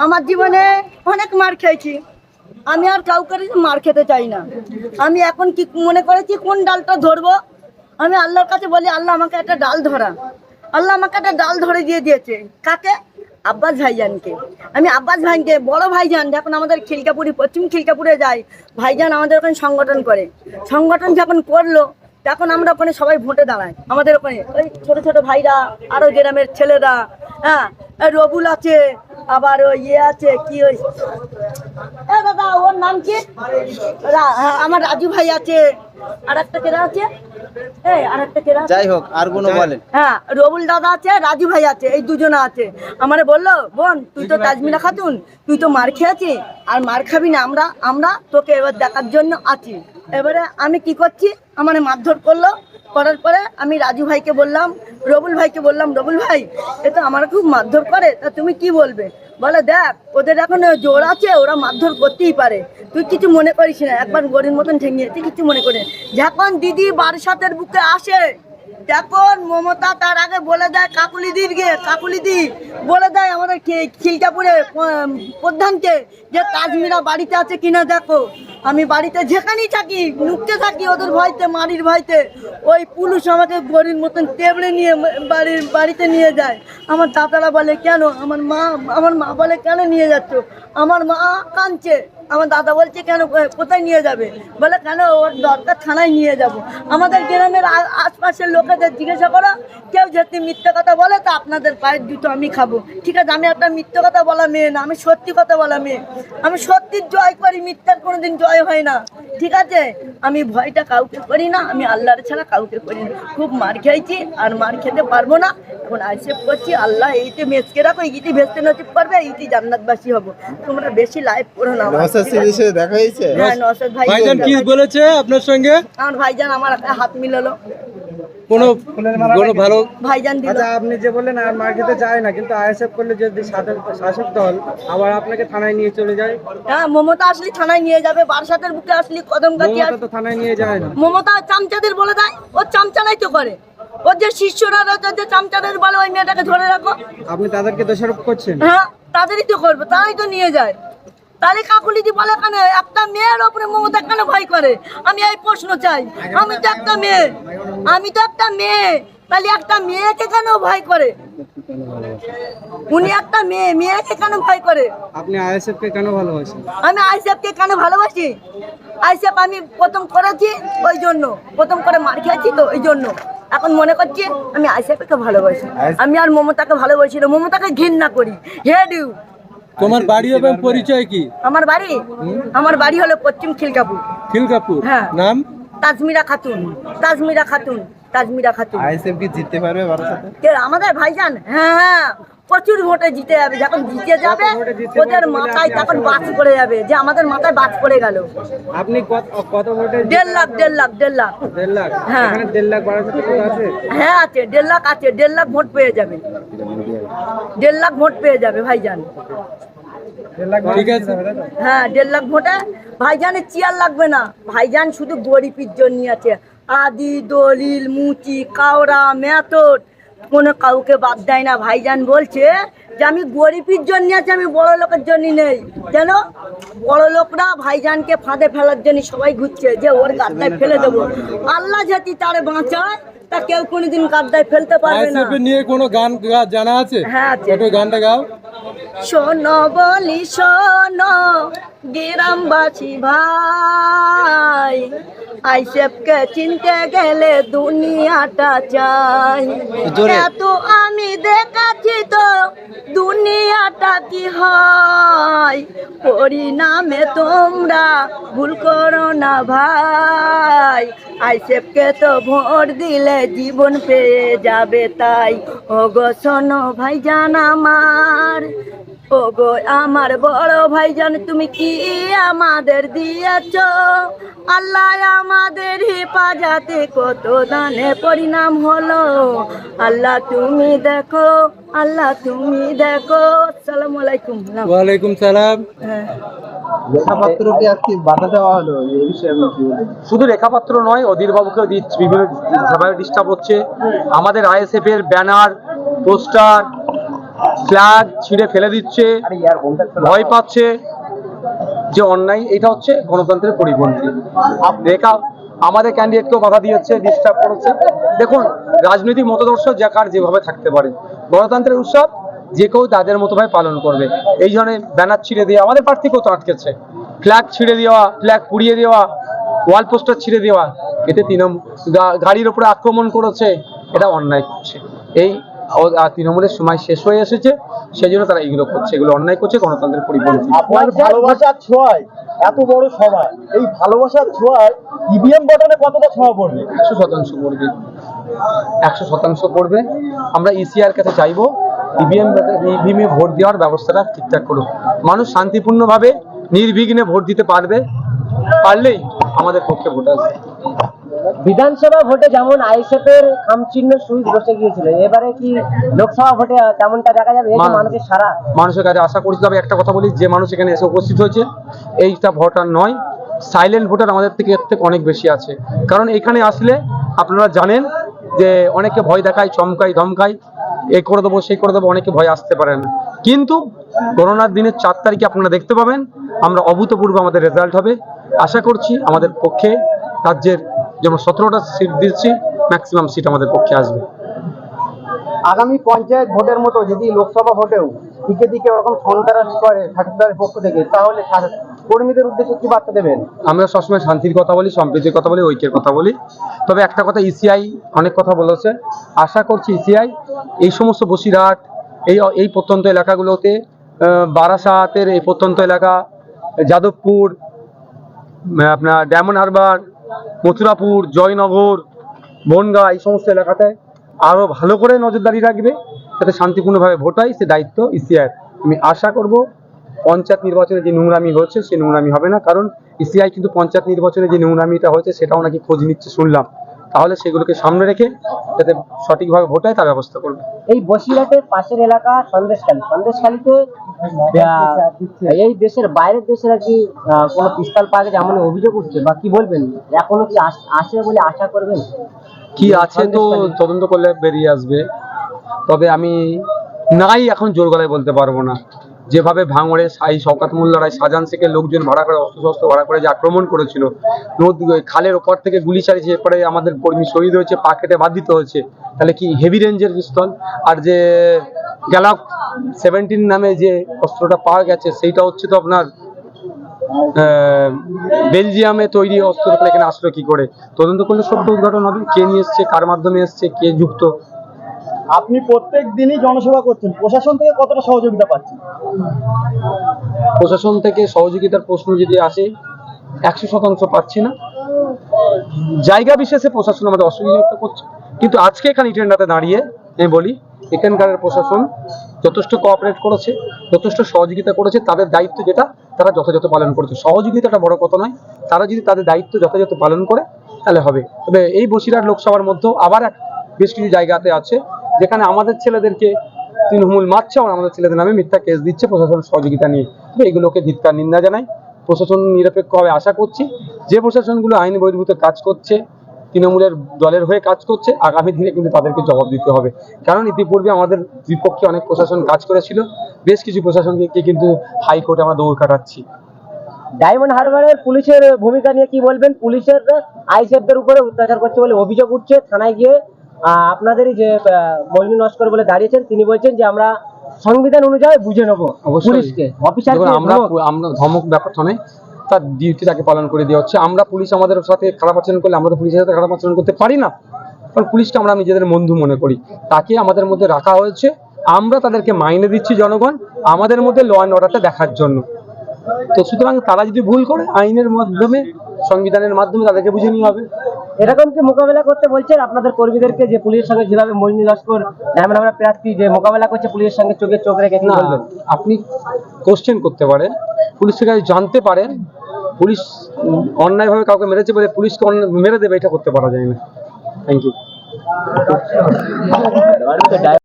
আমার জীবনে অনেক মার খেয়েছি, আমি আর কাউকে মার খেতে চাই না। আমি এখন কি মনে করেছি কোন ডালটা ধরবো, আমি আল্লাহর কাছে বলি আল্লাহ আমাকে একটা ডাল ধরা। আল্লাহ আমাকে একটা ডাল ধরে দিয়ে দিয়েছে। কাকে? আব্বাস ভাইজানকে। আমি আব্বাস ভাইকে, বড় ভাইজান যখন আমাদের খিলকাপুরি, পশ্চিম খিলকাপুরে যায়, ভাইজান আমাদের ওখানে সংগঠন করে। সংগঠন যখন করলো তখন আমরা ওখানে সবাই ভোটে দাঁড়াই। আমাদের ওখানে ওই ছোট ছোট ভাইরা, আরো গ্রামের ছেলেরা, হ্যাঁ, রবুল আছে, আবার ওই ইয়ে আছে, কি ওই দাদা ওর নাম কি, আমার রাজু ভাই আছে, আর একটা কেরা আছে, যাই হোক আর কোনো বলেন। হ্যাঁ, রবুল দাদা আছে, রাজু ভাই আছে, এই দুজনে আছে। আমারে বললো বোন তুই তো তাজমিরা খাতুন, তুই তো মার খেয়েছিস আর মার খাবি না, আমরা তোকে এবার দেখার জন্য আছি। এবারে আমি কি করছি, আমার মারধর করলো, করার পরে আমি রাজু ভাইকে বললাম, রবুল ভাইকে বললাম, রবুল ভাই এ তো আমার খুব মারধর করে, তা তুমি কি বলবে? বলে দেখ ওদের এখন জোর আছে, ওরা মারধর করতেই পারে, তুই কিছু মনে করিস না, একবার গরির মতন ঠেঙিয়ে তুই কিছু মনে করিস। যখন দিদি বারাসাতের বুকে আসে তখন মমতা তার আগে বলে দেয় কাকুলিদি বলে দেয় আমাদের খিলকাপুরে প্রধানকে যে তাজমিরা বাড়িতে আছে কিনা দেখো। আমি বাড়িতে যেখানেই থাকি নুকতে থাকি ওদের ভয়তে, মারির ভয়তে, ওই পুলিশ আমাকে গরির মতন টেবড়ে নিয়ে বাড়িতে নিয়ে যায়। আমার দাদারা বলে কেন, আমার মা বলে কেন নিয়ে যাচ্ছ, আমার মা কাঁদছে, আমার দাদা বলছে কেন, কোথায় নিয়ে যাবে, বলে কেন ওর দরকার থানায় নিয়ে যাব। আমাদের গ্রামের আশপাশের লোকেদের জিজ্ঞাসা করো, কেউ যদি মিথ্যে কথা বলে তা আপনাদের পায়ের জুতো আমি খাবো। ঠিক আছে, আমি একটা মিথ্যে কথা বলা মেয়ে না, আমি সত্যি কথা বলা মেয়ে, আমি সত্যির জয় করি, মিথ্যার কোনোদিন জয় হয় না। ঠিক আছে, আমি ভয়টা কাউকে করি না, আমি আল্লাহর ছাড়া কাউকে করি না। খুব মার খেয়েছি আর মার খেতে পারবো না, এখন আইসেপ করছি, আল্লাহ এইতে মেজকে রাখো, এইটি ভেস্তে নসিব করবে, এইটি জান্নাতবাসী হবো। তোমরা বেশি লাইভ করো না। দেখা হয়েছে? হ্যাঁ, নওশাদ ভাইজান কি বলেছে আপনার সঙ্গে? আমার ভাইজান আমার হাত মিলালো, কোনো ভালো ভাইজান দিল। আচ্ছা, আপনি যে বললেন আর মার খেতে চায় না, কিন্তু আইএসএফ করলে যদি শাসক দল আবার আপনাকে থানায় নিয়ে চলে যায়? হ্যাঁ, মমতা আসলে থানায় নিয়ে যাবে, বারাসাতের বুকে আসলে কদমগাছি মমতা তো থানায় নিয়ে যায় না। মমতা চামচাদের বলে দেয়, ও চামচারাই তো করে, ওর যে শিষ্যরা যে চামচাদের বলে ওই মেয়েটাকে ধরে রাখো। আপনি তাদেরকে দোষারোপ করছেন? হ্যাঁ, তাদেরই তো করবে, তারাই তো নিয়ে যায়। তাহলে কাকুলিদি বলে কেন একটা মেয়ের ওপরে মমতা কেন ভয় করে? আমি এই প্রশ্ন চাই। আমি তো একটা মেয়ে, তাহলে একটা মেয়েকে কেন ভয় করে? উনি একটা মেয়েকে কেন ভয় করে? আপনি আইএসএফ কে কেন ভালোবাসেন? আমি আইসেফকে কেন ভালোবাসি? আইসেফ আমি প্রথম করেছি ওই জন্য, প্রথম করে মার খেয়েছি তো ওই জন্য এখন মনে করছি আমি আইসেফকে ভালোবাসি। আমি আর মমতাকে ভালোবাসি না, মমতাকে ঘৃণা করি। হেডিউ। তোমার বাড়ি এবং পরিচয় কি? আমার বাড়ি হলো পশ্চিম খিলকাপুর। হ্যাঁ। নাম? তাজমিরা খাতুন। আইএসএফ কি জিততে পারবে বারাসাতে? কে? আমাদের ভাইজান? হ্যাঁ, প্রচুর ভোটে জিতে যাবে। যখন জিতে যাবে ওদের মাথায় তখন বাজ পড়ে যাবে, যে আমাদের মাথায় বাজ পড়ে গেল। আপনি কত ভোটে? 1.5 লাখ। 1.5 লাখ? হ্যাঁ। এখানে 1.5 লাখ বারাসাতে ভোট আছে? হ্যাঁ আছে, 1.5 লাখ আছে, 1.5 লাখ ভোট পেয়ে যাবে, 1.5 লাখ ভোট পেয়ে যাবে ভাইজান। 1.5 লাখ ঠিক আছে। হ্যাঁ, 1.5 লাখ ভোটে ভাইজানের চেয়ার লাগবে না, ভাইজান শুধু গরিবের জন্য আছে। আদি দলিল মুচি কাওড়া মেথড কোনো কাউকে বাদ দেয় না। ভাইজান বলছে যে আমি গরিবের জন্য আছি, আমি বড় লোকের জন্য নেই। কেন? বড় লোকরা ভাইজানকে ফাঁদে ফেলার জন্য সবাই ঘুরছে, যে ওর গাদ্দায় ফেলে দেবো। আল্লাহ যদি তারে বাঁচায় তা কেউ কোনোদিন গাদ্দায় ফেলতে পারবে না। আইএসএফ নিয়ে কোনো গান জানা আছে? হ্যাঁ আছে। একটু গানটা গাও। শোনো বলি শোনো গ্রামবাসী ভাই, আইসেফকে চিনতে গেলে দুনিয়াটা চাই। এত আমি দেখাচ্ছি তো দুনিয়াটা কি হয়, পরিণামে তোমরা ভুল করো না ভাই। আইসেফকে তো ভোট দিলে জীবন পেয়ে যাবে, তাই ওগো শোনো ভাইজান আমার, ওগো আমার বড় ভাইজান, তুমি কি আমাদের দিয়েছ? আল্লাহ আমাদের হেফাজতে কত দানে পরিণাম হলো। আল্লাহ তুমি দেখো, আসসালামু আলাইকুম। ওয়ালাইকুম সালাম। হ্যাঁ। লেখাপত্রকে আজকে বাধা দেওয়া হলো, এই বিষয়ে আপনি কি বলবেন? শুধু লেখাপত্র নয়, অধীর বাবুকেও দিচ্ছে, বিভিন্ন ডিস্টার্ব হচ্ছে। আমাদের আইএসএফ এর ব্যানার, পোস্টার ফ্ল্যাগ ছিঁড়ে ফেলে দিচ্ছে, ভয় পাচ্ছে, যে অন্যায়, এটা হচ্ছে গণতন্ত্রের পরিপন্থী। রেখা আমাদের ক্যান্ডিডেটকেও কথা দিয়েছে, ডিস্টার্ব করেছে। দেখুন, রাজনৈতিক মতাদর্শ যাকার যেভাবে থাকতে পারে, গণতন্ত্রের উৎসব যে কেউ তাদের মতো ভাবে পালন করবে। এই ধরনের ব্যানার ছিঁড়ে দেওয়া, আমাদের প্রার্থীকেও তো আটকেছে, ফ্ল্যাগ ছিঁড়ে দেওয়া, ফ্ল্যাগ পুড়িয়ে দেওয়া, ওয়াল পোস্টার ছিঁড়ে দেওয়া, এতে গাড়ির উপরে আক্রমণ করেছে, এটা অন্যায় করছে। এই তৃণমূলের সময় শেষ হয়ে এসেছে, সেই জন্য তারা এগুলো করছে, এগুলো অন্যায় করছে, গণতন্ত্রের পরিপন্থী। আপনার ভালোবাসার ছোঁয়ায় এত বড় সভা, এই ভালোবাসার ছোঁয়ায় ইভিএম বাটনে কতটা ছোঁয়া পড়বে? 100% পড়বে, 100% পড়বে। আমরা ইসিআর কাছে চাইবো ইভিএমে ভোট দেওয়ার ব্যবস্থাটা ঠিকঠাক করুক। মানুষ শান্তিপূর্ণভাবে নির্বিঘ্নে ভোট দিতে পারলেই আমাদের পক্ষে ভোট আসবে। বিধানসভা ভোটে যেমন আইএসএফ এর খামচিহ্ন সুইচ বসে গিয়েছিল, এবারে কি লোকসভা ভোটে তেমনটা দেখা যাবে? এই যে মানুষের সারা, মানুষের কাছে আশা করছি। তবে একটা কথা বলি, যে মানুষ এখানে এসে উপস্থিত হয়েছে, এইটা ভোটার নয়, সাইলেন্ট ভোটার আমাদের থেকে এর থেকে অনেক বেশি আছে। কারণ এখানে আসলে আপনারা জানেন যে অনেকে ভয় দেখায়, চমকায়, ধমকায়, এই করে দেবো, সেই করে দেবো, অনেকে ভয় আসতে পারে না। কিন্তু করোনার দিনের 4 তারিখে আপনারা দেখতে পাবেন আমরা অভূতপূর্ব আমাদের রেজাল্ট হবে। আশা করছি আমাদের পক্ষে রাজ্যের যেমন 17টা সিট দিচ্ছি, ম্যাক্সিমাম সিট আমাদের পক্ষে আসবে। আগামী পঞ্চায়েত ভোটের মতো যদি লোকসভা ভোটেও দিকে দিকে ওরকম সন্ত্রাস করে ঠাকুরদারের পক্ষ থেকে, তাহলে কর্মীদের উদ্দেশ্যে কি বার্তা দেবেন? আমরা সবসময় শান্তির কথা বলি, সম্প্রীতির কথা বলি, ঐক্যের কথা বলি। তবে একটা কথা, ইসিআই অনেক কথা বলেছে। আশা করছি ইসিআই এই সমস্ত বসিরহাট, এই প্রত্যন্ত এলাকাগুলোতে, বারাসাতের এই প্রত্যন্ত এলাকা, যাদবপুর, আপনার ডায়মন্ড হারবার, মথুরাপুর, জয়নগর, বনগাঁ, এই সমস্ত এলাকাতে আরো ভালো করে নজরদারি রাখবে যাতে শান্তিপূর্ণভাবে ভোট হয়, সে দায়িত্ব ইসিআই। আমি আশা করব পঞ্চায়েত নির্বাচনে যে নোংরামি হচ্ছে সে নোংরামি হবে না, কারণ ইসিআই কিন্তু পঞ্চায়েত নির্বাচনে যে নোংরামিটা হয়েছে সেটাও নাকি খোঁজ নিচ্ছে শুনলাম। তাহলে সেগুলোকে সামনে রেখে যাতে সঠিকভাবে ভোট হয় তার ব্যবস্থা করবে। এই বসিরহাটের পাশের এলাকা সন্দেশখালীতে এই দেশের বাইরের দেশের আর কি কোনো পিস্তল পাওয়া গেছে এমন অভিযোগ উঠছে, বা কি বলবেন? এখনো কি আসে বলে আশা করবেন? কি আছে তো তদন্ত করলে বেরিয়ে আসবে, তবে আমি নাই এখন জোর গলায় বলতে পারবো না। যেভাবে ভাঙড়ে শওকত মোল্লা রায়, শাহজাহান শেখের লোকজন ভাড়া করে, অস্ত্র ভাড়া করে যে আক্রমণ করেছিল, খালের ওপর থেকে গুলি চালিয়েছে, এরপরে আমাদের কর্মী শহীদ হয়েছে, পা কেটে বাদ দিতে হয়েছে, তাহলে কি হেভি রেঞ্জের পিস্তল? আর যে গ্যালাক 17 নামে যে অস্ত্রটা পাওয়া গেছে সেইটা হচ্ছে তো আপনার বেলজিয়ামে তৈরি অস্ত্র, এখানে আসলো কি করে? তদন্ত করলে সত্য উদ্ঘাটন হবে, কে নিয়ে এসছে, কার মাধ্যমে এসছে, কে যুক্ত। আপনি প্রত্যেক দিনই জনসভা করছেন, প্রশাসন থেকে কতটা সহযোগিতা পাচ্ছেন? প্রশাসন থেকে সহযোগিতার প্রশ্ন যদি আসে, 100% পাচ্ছি না। জায়গা বিশেষে প্রশাসন আমাদের অসহযোগিতা করছে, কিন্তু আজকে এখানে ইটেন্ডাতে দাঁড়িয়ে আমি বলি এখানকার প্রশাসন যথেষ্ট কোঅপারেট করেছে, যথেষ্ট সহযোগিতা করেছে। তাদের দায়িত্ব যেটা তারা যথাযথ পালন করেছে। সহযোগিতাটা বড় কথা নয়, তারা যদি তাদের দায়িত্ব যথাযথ পালন করে তাহলে হবে। তবে এই বসিরহাট লোকসভার মধ্যেও আবার বেশ কিছু জায়গাতে আছে যেখানে আমাদের ছেলেদেরকে তৃণমূল মারছে, আর আমাদের ছেলেদের নামে মিথ্যা কেস দিচ্ছে প্রশাসন সহযোগিতা নিয়ে। এগুলোকে ধিক্কার, নিন্দা জানাই। প্রশাসন নিরপেক্ষভাবে আশা করছি যে প্রশাসনগুলো আইন বহির্ভূত কাজ করছে, তৃণমূলের দলের হয়ে কাজ করছে, আগামী দিনে কিন্তু তাদেরকে জবাব দিতে হবে। কারণ ইতিপূর্বে আমাদের বিপক্ষে অনেক প্রশাসন কাজ করেছিল, বেশ কিছু প্রশাসনকে কিন্তু হাইকোর্টে আমরা দৌড় কাটাচ্ছি। ডায়মন্ড হারবারের পুলিশের ভূমিকা নিয়ে কি বলবেন? পুলিশের আইএসএফদের উপরে অত্যাচার করছে বলে অভিযোগ উঠছে। থানায় গিয়ে আপনাদেরই যে মইনুল নস্কর বলে দাঁড়িয়েছেন, তিনি বলছেন যে আমরা সংবিধান অনুযায়ী বুঝে নেবো পুলিশকে। অফিসার আমরা ধমক ব্যাপারটা নয়, তার ডিউটি তাকে পালন করে দেওয়া হচ্ছে। আমরা পুলিশ আমাদের সাথে খারাপ আচরণ করলে আমরা তো পুলিশের সাথে খারাপ আচরণ করতে পারি না, কারণ পুলিশকে আমরা নিজেদের বন্ধু মনে করি। তাকে আমাদের মধ্যে রাখা হয়েছে, আমরা তাদেরকে মাইনে দিচ্ছি জনগণ আমাদের মধ্যে ল অ্যান্ড অর্ডারটা দেখার জন্য। তো সুতরাং তারা যদি ভুল করে আইনের মাধ্যমে, সংবিধানের মাধ্যমে তাদেরকে বুঝে নিয়ে হবে। এরকম কি মোকাবেলা করতে বলছেন আপনাদের কর্মীদেরকে, যে পুলিশের সঙ্গে যেভাবে মইনুল লস্কর ডায়মন্ড হারবার প্রার্থী যে মোকাবেলা করছে পুলিশের সঙ্গে চোখে চোখ রেখে? কি বলবেন? আপনি কোশ্চেন করতে পারেন, পুলিশের কাছে জানতে পারেন। পুলিশ অন্যায়ভাবে কাউকে মেরেছে বলে পুলিশকে মেরে দেবে, এটা করতে পারা যায় না। Thank you.